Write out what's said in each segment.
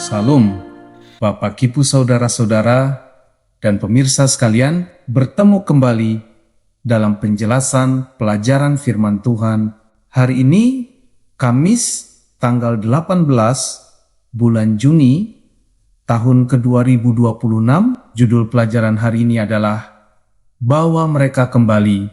Salam, Bapak Ibu saudara-saudara dan pemirsa sekalian, bertemu kembali dalam penjelasan pelajaran firman Tuhan. Hari ini, Kamis tanggal 18 bulan Juni tahun ke-2026, judul pelajaran hari ini adalah Bawa Mereka Kembali,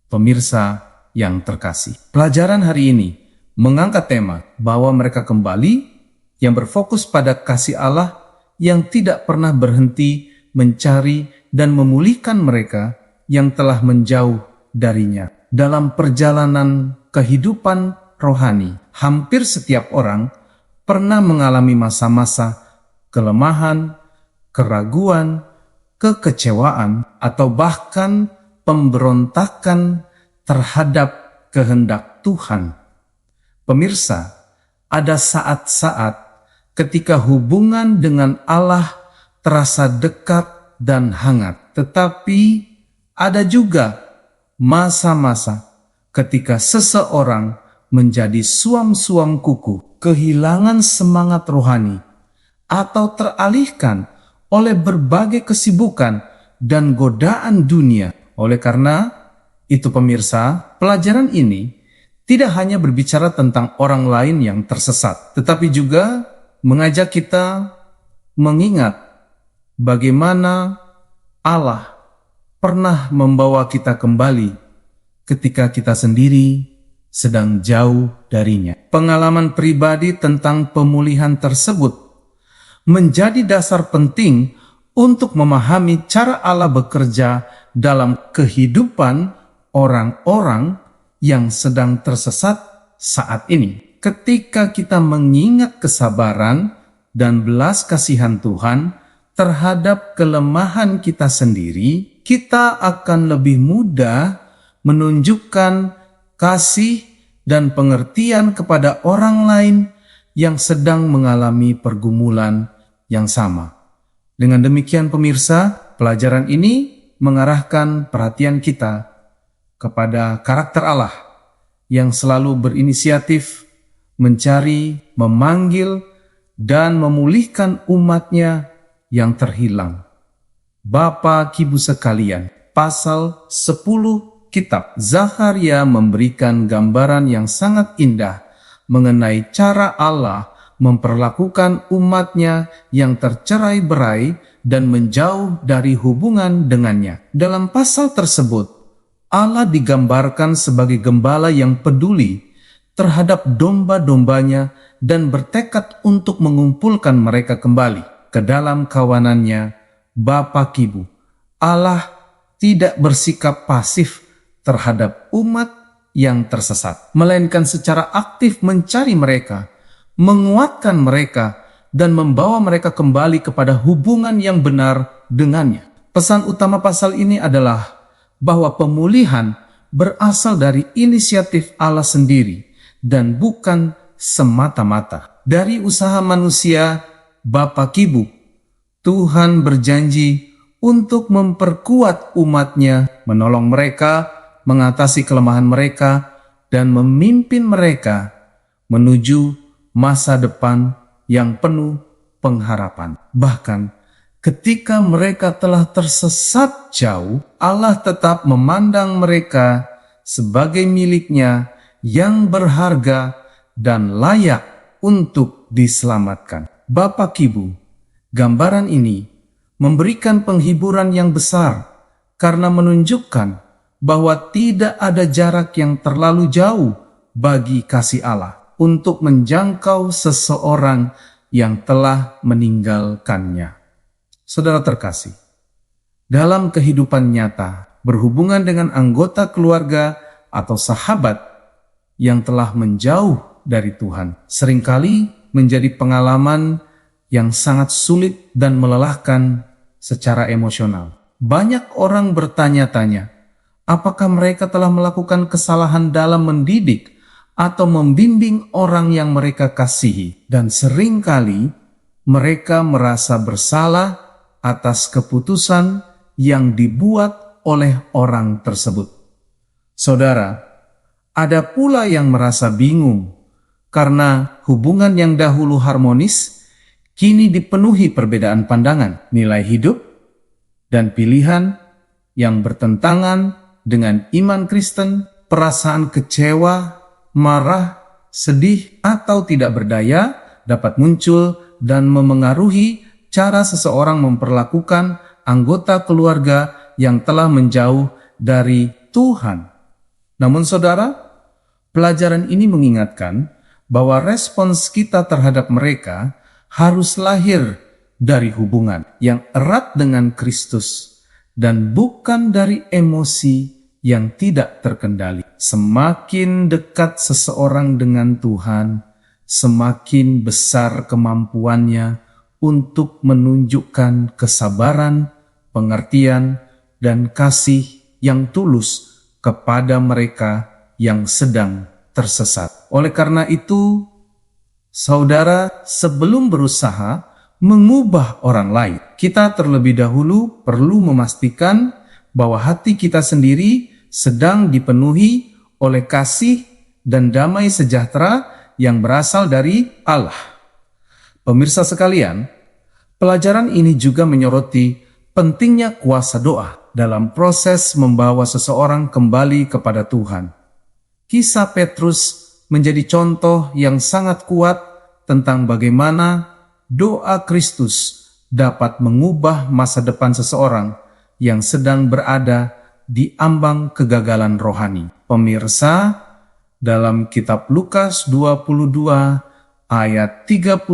pemirsa yang terkasih. Pelajaran hari ini mengangkat tema Bawa Mereka Kembali yang berfokus pada kasih Allah yang tidak pernah berhenti mencari dan memulihkan mereka yang telah menjauh darinya. Dalam perjalanan kehidupan rohani, hampir setiap orang pernah mengalami masa-masa kelemahan, keraguan, kekecewaan, atau bahkan pemberontakan terhadap kehendak Tuhan. Pemirsa, ada saat-saat ketika hubungan dengan Allah terasa dekat dan hangat. Tetapi ada juga masa-masa ketika seseorang menjadi suam-suam kuku, kehilangan semangat rohani, atau teralihkan oleh berbagai kesibukan dan godaan dunia. Oleh karena itu pemirsa, pelajaran ini tidak hanya berbicara tentang orang lain yang tersesat, tetapi juga mengajak kita mengingat bagaimana Allah pernah membawa kita kembali ketika kita sendiri sedang jauh darinya. Pengalaman pribadi tentang pemulihan tersebut menjadi dasar penting untuk memahami cara Allah bekerja dalam kehidupan orang-orang yang sedang tersesat saat ini. Ketika kita mengingat kesabaran dan belas kasihan Tuhan terhadap kelemahan kita sendiri, kita akan lebih mudah menunjukkan kasih dan pengertian kepada orang lain yang sedang mengalami pergumulan yang sama. Dengan demikian pemirsa, pelajaran ini mengarahkan perhatian kita kepada karakter Allah yang selalu berinisiatif mencari, memanggil, dan memulihkan umatnya yang terhilang. Bapak Ibu sekalian, pasal 10 kitab Zakharia memberikan gambaran yang sangat indah mengenai cara Allah memperlakukan umatnya yang tercerai-berai dan menjauh dari hubungan dengannya. Dalam pasal tersebut, Allah digambarkan sebagai gembala yang peduli terhadap domba-dombanya dan bertekad untuk mengumpulkan mereka kembali ke dalam kawanannya. Bapak Ibu, Allah tidak bersikap pasif terhadap umat yang tersesat, melainkan secara aktif mencari mereka, menguatkan mereka, dan membawa mereka kembali kepada hubungan yang benar dengannya. Pesan utama pasal ini adalah bahwa pemulihan berasal dari inisiatif Allah sendiri dan bukan semata-mata dari usaha manusia. Bapak Ibu, Tuhan berjanji untuk memperkuat umatnya, menolong mereka, mengatasi kelemahan mereka, dan memimpin mereka menuju masa depan yang penuh pengharapan. Bahkan ketika mereka telah tersesat jauh, Allah tetap memandang mereka sebagai miliknya yang berharga dan layak untuk diselamatkan. Bapak Ibu, gambaran ini memberikan penghiburan yang besar karena menunjukkan bahwa tidak ada jarak yang terlalu jauh bagi kasih Allah untuk menjangkau seseorang yang telah meninggalkannya. Saudara terkasih, dalam kehidupan nyata, berhubungan dengan anggota keluarga atau sahabat yang telah menjauh dari Tuhan seringkali menjadi pengalaman yang sangat sulit dan melelahkan secara emosional. Banyak orang bertanya-tanya, apakah mereka telah melakukan kesalahan dalam mendidik atau membimbing orang yang mereka kasihi, dan seringkali mereka merasa bersalah atas keputusan yang dibuat oleh orang tersebut. Saudara, ada pula yang merasa bingung karena hubungan yang dahulu harmonis kini dipenuhi perbedaan pandangan, nilai hidup, dan pilihan yang bertentangan dengan iman Kristen. Perasaan kecewa, marah, sedih, atau tidak berdaya dapat muncul dan memengaruhi cara seseorang memperlakukan anggota keluarga yang telah menjauh dari Tuhan. Namun saudara, pelajaran ini mengingatkan bahwa respons kita terhadap mereka harus lahir dari hubungan yang erat dengan Kristus dan bukan dari emosi yang tidak terkendali. Semakin dekat seseorang dengan Tuhan, semakin besar kemampuannya untuk menunjukkan kesabaran, pengertian, dan kasih yang tulus kepada mereka yang sedang tersesat. Oleh karena itu, saudara, sebelum berusaha mengubah orang lain, kita terlebih dahulu perlu memastikan bahwa hati kita sendiri sedang dipenuhi oleh kasih dan damai sejahtera yang berasal dari Allah. Pemirsa sekalian, pelajaran ini juga menyoroti pentingnya kuasa doa dalam proses membawa seseorang kembali kepada Tuhan. Kisah Petrus menjadi contoh yang sangat kuat tentang bagaimana doa Kristus dapat mengubah masa depan seseorang yang sedang berada di ambang kegagalan rohani. Pemirsa, dalam kitab Lukas 22 ayat 31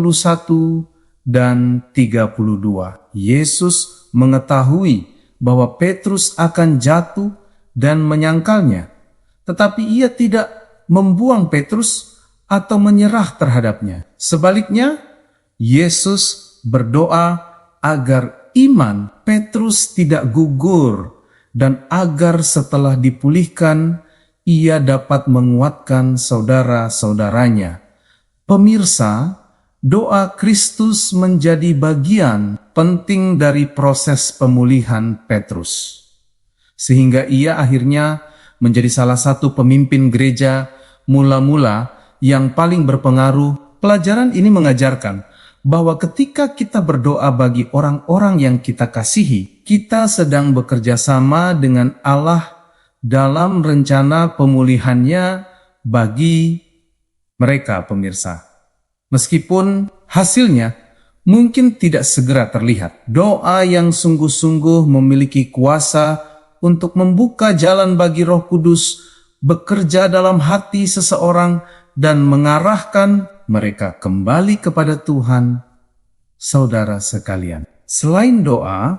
dan 32, Yesus mengetahui bahwa Petrus akan jatuh dan menyangkalnya, tetapi ia tidak membuang Petrus atau menyerah terhadapnya. Sebaliknya, Yesus berdoa agar iman Petrus tidak gugur dan agar setelah dipulihkan, ia dapat menguatkan saudara-saudaranya. Pemirsa, doa Kristus menjadi bagian penting dari proses pemulihan Petrus, sehingga ia akhirnya menjadi salah satu pemimpin gereja mula-mula yang paling berpengaruh. Pelajaran ini mengajarkan bahwa ketika kita berdoa bagi orang-orang yang kita kasihi, kita sedang bekerja sama dengan Allah dalam rencana pemulihannya bagi mereka, pemirsa. Meskipun hasilnya mungkin tidak segera terlihat, doa yang sungguh-sungguh memiliki kuasa untuk membuka jalan bagi Roh Kudus bekerja dalam hati seseorang dan mengarahkan mereka kembali kepada Tuhan. Saudara sekalian, selain doa,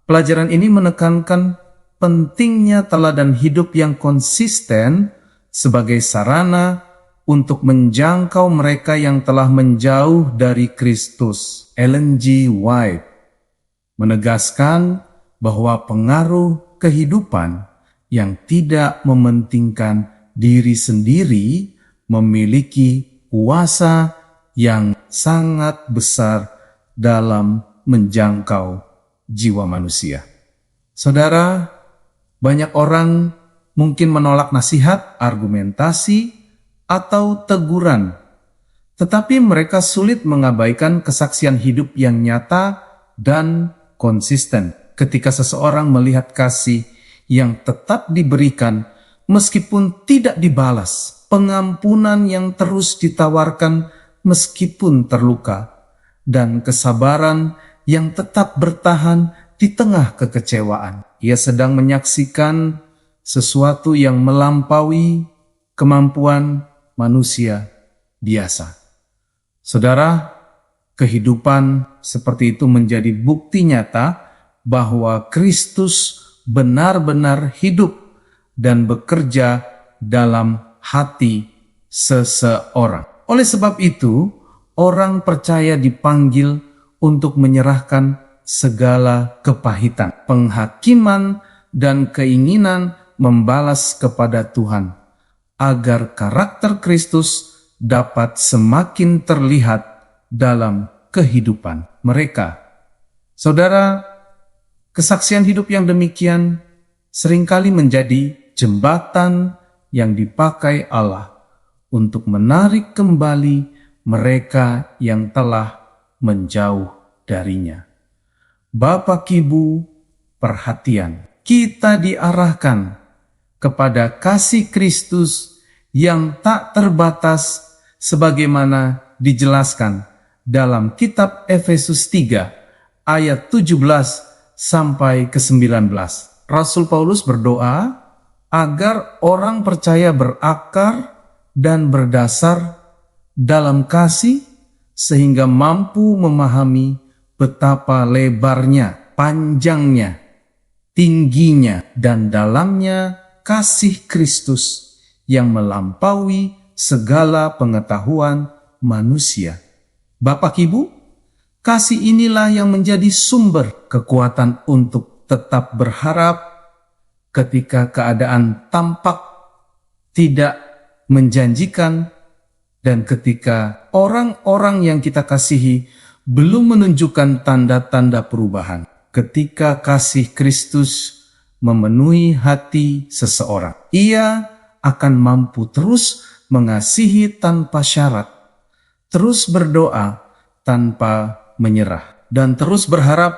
pelajaran ini menekankan pentingnya teladan hidup yang konsisten sebagai sarana untuk menjangkau mereka yang telah menjauh dari Kristus. Ellen G. White menegaskan bahwa pengaruh kehidupan yang tidak mementingkan diri sendiri memiliki kuasa yang sangat besar dalam menjangkau jiwa manusia. Saudara, banyak orang mungkin menolak nasihat, argumentasi, atau teguran, tetapi mereka sulit mengabaikan kesaksian hidup yang nyata dan konsisten ketika seseorang melihat kasih yang tetap diberikan meskipun tidak dibalas, pengampunan yang terus ditawarkan meskipun terluka, dan kesabaran yang tetap bertahan di tengah kekecewaan. Ia sedang menyaksikan sesuatu yang melampaui kemampuan manusia biasa. Saudara, kehidupan seperti itu menjadi bukti nyata bahwa Kristus benar-benar hidup dan bekerja dalam hati seseorang. Oleh sebab itu, orang percaya dipanggil untuk menyerahkan segala kepahitan, penghakiman, dan keinginan membalas kepada Tuhan, agar karakter Kristus dapat semakin terlihat dalam kehidupan mereka. Saudara, kesaksian hidup yang demikian seringkali menjadi jembatan yang dipakai Allah untuk menarik kembali mereka yang telah menjauh darinya. Bapak Ibu, perhatian, kita diarahkan kepada kasih Kristus yang tak terbatas sebagaimana dijelaskan dalam kitab Efesus 3 ayat 17 sampai ke 19. Rasul Paulus berdoa agar orang percaya berakar dan berdasar dalam kasih sehingga mampu memahami betapa lebarnya, panjangnya, tingginya, dan dalamnya kasih Kristus yang melampaui segala pengetahuan manusia. Bapak Ibu, kasih inilah yang menjadi sumber kekuatan untuk tetap berharap ketika keadaan tampak tidak menjanjikan dan ketika orang-orang yang kita kasihi belum menunjukkan tanda-tanda perubahan. Ketika kasih Kristus memenuhi hati seseorang, ia akan mampu terus mengasihi tanpa syarat, terus berdoa tanpa menyerah, dan terus berharap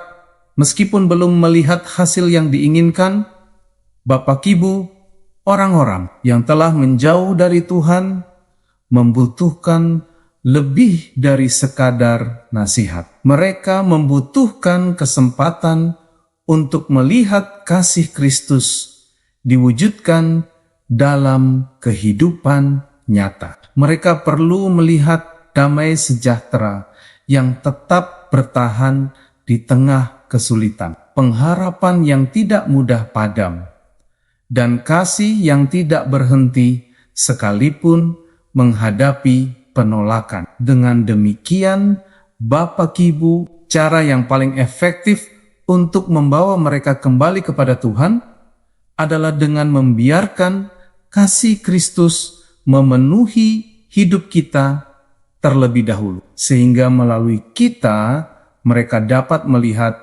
meskipun belum melihat hasil yang diinginkan. Bapak Ibu, orang-orang yang telah menjauh dari Tuhan membutuhkan lebih dari sekadar nasihat. Mereka membutuhkan kesempatan untuk melihat kasih Kristus diwujudkan dalam kehidupan nyata. Mereka perlu melihat damai sejahtera yang tetap bertahan di tengah kesulitan, pengharapan yang tidak mudah padam, dan kasih yang tidak berhenti sekalipun menghadapi penolakan. Dengan demikian, Bapak Ibu, cara yang paling efektif untuk membawa mereka kembali kepada Tuhan adalah dengan membiarkan kasih Kristus memenuhi hidup kita terlebih dahulu, sehingga melalui kita mereka dapat melihat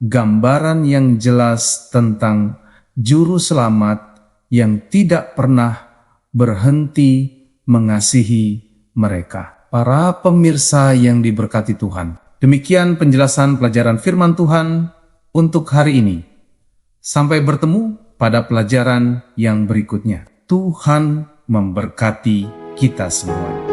gambaran yang jelas tentang juru selamat yang tidak pernah berhenti mengasihi mereka. Para pemirsa yang diberkati Tuhan, demikian penjelasan pelajaran firman Tuhan untuk hari ini. Sampai bertemu pada pelajaran yang berikutnya. Tuhan memberkati kita semua.